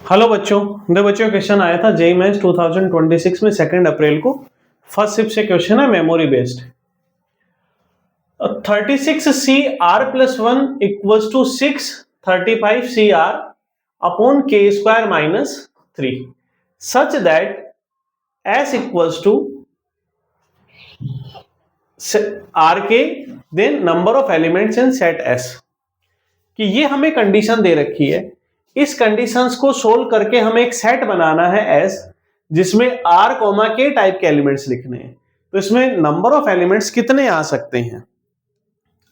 Hello बच्चों, question आया था जेईई मेंस 2026 में 2 अप्रैल को। फर्स्ट शिफ्ट से क्वेश्चन है memory based. 36CR+1 equals to 635CR upon K² minus 3 such that S equals to RK then number of elements in set S। कि ये हमें कंडीशन दे रखी है, इस कंडीशंस को सोल्व करके हमें एक सेट बनाना है S जिसमें R, K टाइप के एलिमेंट्स लिखने हैं। तो इसमें नंबर ऑफ एलिमेंट्स कितने आ सकते हैं।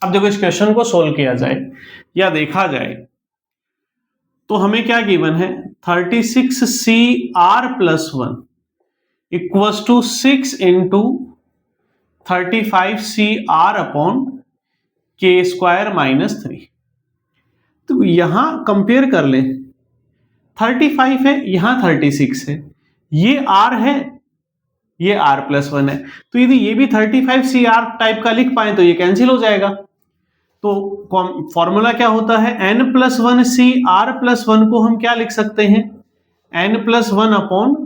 अब देखो इस क्वेश्चन को सोल्व किया जाए या देखा जाए तो हमें क्या गिवन है, 36CR+1 equals to 6 into 35CR upon K² minus 3। तो यहां कंपेयर कर ले, 35 है, यहां 36 है, ये R है, ये R+1 है। तो यदि ये भी 35CR टाइप का लिख पाए तो ये कैंसिल हो जाएगा। तो फॉर्मूला क्या होता है, n+1CR+1 को हम क्या लिख सकते हैं, n+1 upon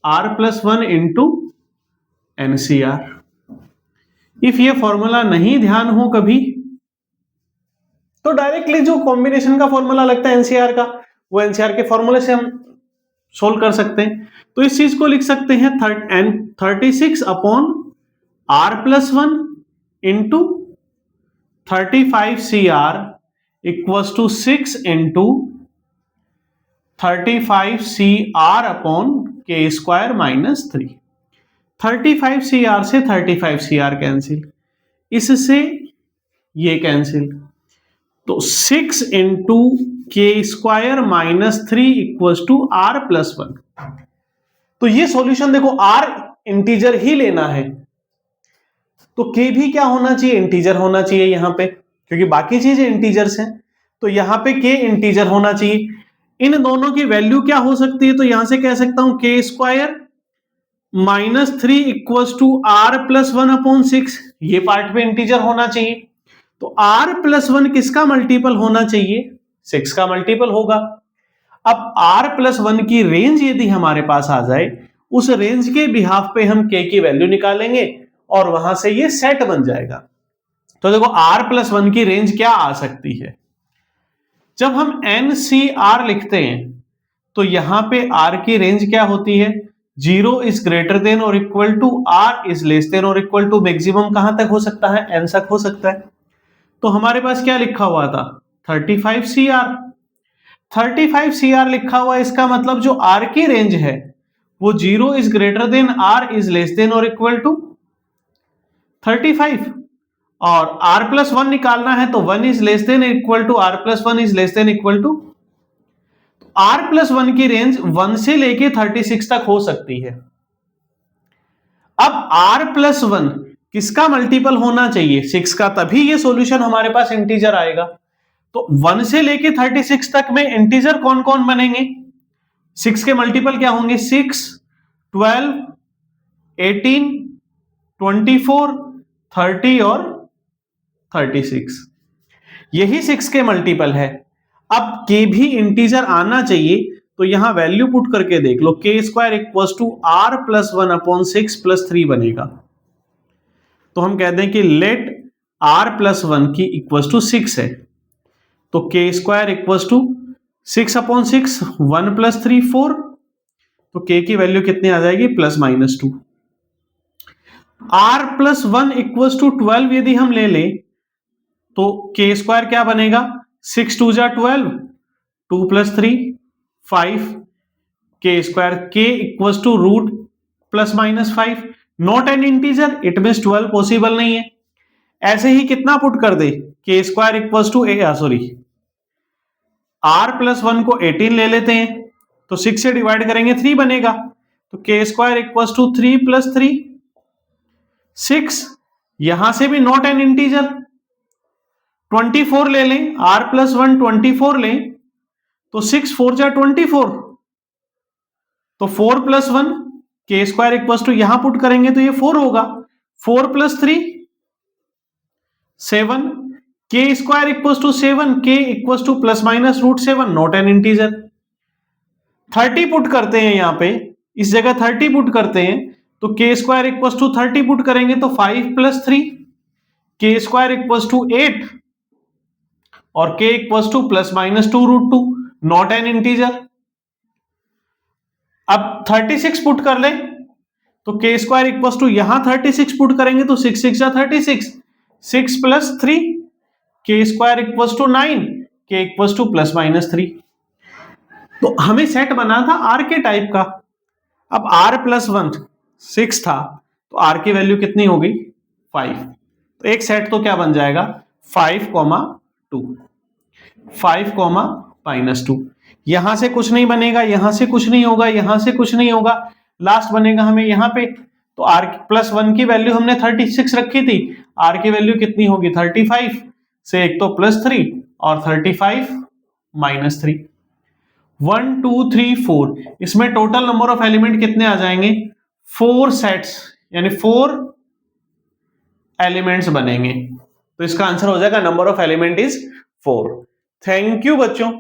R+1 into NCR। If ये फॉर्मूला नहीं ध्यान हो कभी तो डायरेक्टली जो कॉम्बिनेशन का फॉर्मूला लगता है एनसीआर का, वो एनसीआर के फॉर्मूले से हम सोल्व कर सकते हैं। तो इस चीज को लिख सकते हैं 36 upon R+1 into 35CR equals to 6 into 35CR upon K² minus 3। 35CR से 35CR कैंसिल, इससे ये कैंसिल, तो 6 into K² minus 3 equals to R+1। तो ये सॉल्यूशन देखो, R इंटीजर ही लेना है तो K भी क्या होना चाहिए, इंटीजर होना चाहिए यहां पे, क्योंकि बाकी चीजें इंटीजर्स हैं। तो यहां पे K इंटीजर होना चाहिए। इन दोनों की वैल्यू क्या हो सकती है, तो यहां से कह सकता हूं K² minus 3 equals to R+1 upon 6, ये पार्ट में इंटीजर होना चाहिए। तो R+1 किसका मल्टीपल होना चाहिए, 6 का मल्टीपल होगा। अब R+1 की रेंज यदि हमारे पास आ जाए, उस रेंज के बिहाफ पे हम K की वैल्यू निकालेंगे और वहां से ये सेट बन जाएगा। तो देखो R+1 की रेंज क्या आ सकती है, जब हम NCR लिखते हैं तो यहां पे R की रेंज क्या होती है, 0 इज ग्रेटर देन और equal to R is less than और इक्वल टू, मैक्सिमम कहां तक हो सकता है, N तक हो सकता है। तो हमारे पास क्या लिखा हुआ था, 35CR। 35CR लिखा हुआ, इसका मतलब जो R की रेंज है वो 0 is greater than R is less than और इक्वल टू 35, और R+1 निकालना है तो 1 is less than equal to R+1 is less than equal to. R+1 की रेंज 1 से लेके 36 तक हो सकती है। अब R+1 किसका मल्टीपल होना चाहिए, 6 का, तभी ये सॉल्यूशन हमारे पास इंटीजर आएगा। तो 1 से लेके 36 तक में इंटीजर कौन कौन बनेंगे, 6 के मल्टीपल क्या होंगे, 6, 12, 18, 24, 30 और 36, यही 6 के मल्टीपल है। अब K भी इंटीजर आना चाहिए, तो यहां वैल्यू पुट करके देख लो, K² equals to R+1 upon 6 + 3 बनेगा। तो हम कहते हैं कि लेट R+1 की इक्वल्स टू 6 है, तो K² इक्वल्स टू 6 अपॉन 6, 1 + 3 4, तो K की वैल्यू कितनी आ जाएगी, +-2। R+1 इक्वल्स टू 12 यदि हम ले लें तो K² क्या बनेगा, 6 2 जा 12, 2 + 3 5, K² K equals to root +-5, not an integer, it means 12 possible नहीं है। ऐसे ही कितना पुट कर दे, K² इक्वल्स टू R+1 को 18 ले लेते हैं, तो 6 से डिवाइड करेंगे 3 बनेगा, तो K² इक्वल्स टू 3 + 3 6, यहां से भी नॉट एन इंटीजर, 24 ले लें, R+1 24 लें तो 6 4 जा 24, तो 4 + 1, K² इक्वल्स टू यहां पुट करेंगे तो ये 4 होगा, 4 + 3 7, K² equals to 7, K equals to +-√7, not an integer. 30 put करते हैं यहां पे, इस जगह 30 पुट करते हैं तो k square equal to 30 put करेंगे तो 5 + 3 k स्क्वायर इक्वल टू 8 और k equal to ±2√2 not an integer. अब 36 पुट कर लें तो k स्क्वायर इक्वल टू यहां 36 पुट करेंगे तो 6 6 36 6 + 3 k square equal to 9 k equal to ±3। तो हमें सेट बना था r के टाइप का। अब r + 1 6 था तो r की वैल्यू कितनी होगी 5। तो एक सेट तो क्या बन जाएगा 5, 2 5, -2। यहां से कुछ नहीं बनेगा, यहां से कुछ नहीं होगा, यहां से कुछ नहीं होगा, लास्ट बनेगा हमें यहां पे। तो r + 1 की वैल्यू हमने 36 रखी थी, r की वैल्यू कितनी होगी 35 से एक तो +3 और 35 -3 1 2 3 4। इसमें टोटल नंबर ऑफ एलिमेंट कितने आ जाएंगे 4 सेट्स, यानी 4 एलिमेंट्स बनेंगे। तो इसका आंसर हो जाएगा number of element is 4। Thank you बच्चों।